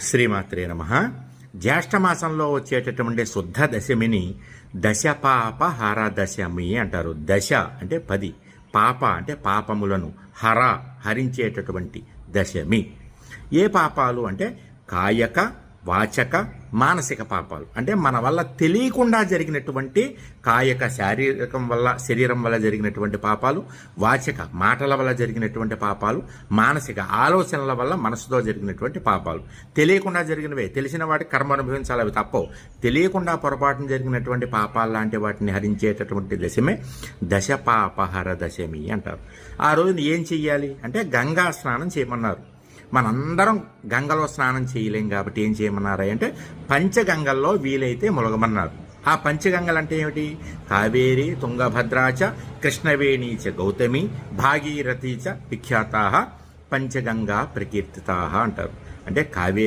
శ్రీమాత్రే నమః. జ్యేష్ఠమాసంలో వచ్చేటటువంటి శుద్ధ దశమిని దశపాపహర దశమి అంటారు. దశ అంటే 10, పాప అంటే పాపములను, హరించేటటువంటి దశమి. ఏ పాపాలు అంటే కాయక, వాచక, మానసిక పాపాలు. అంటే మన వల్ల తెలియకుండా జరిగినటువంటి కాయక శరీరం వల్ల జరిగినటువంటి పాపాలు, వాచక మాటల వల్ల జరిగినటువంటి పాపాలు, మానసిక ఆలోచనల వల్ల మనసుతో జరిగినటువంటి పాపాలు. తెలియకుండా జరిగినవే, తెలిసిన వాటికి కర్మ అనుభవించాలి, అవి తప్పవు. తెలియకుండా పొరపాటున జరిగినటువంటి పాపాలు లాంటి వాటిని హరించేటటువంటి దశమే దశపాపహర దశమి అంటారు. ఆ రోజున ఏం చెయ్యాలి అంటే గంగా స్నానం చేయమన్నారు. మనందరం గంగలో స్నానం చేయలేం కాబట్టి ఏం చేయమన్నారు అంటే పంచగంగల్లో వీలైతే ములగమన్నారు. ఆ పంచగంగలు అంటే ఏమిటి? కావేరి, తుంగభద్రాచ, కృష్ణవేణీచ గౌతమి, భాగీరథీచ విఖ్యాతా పంచగంగా ప్రకీర్తితా అంటారు. అంటే కావేరి,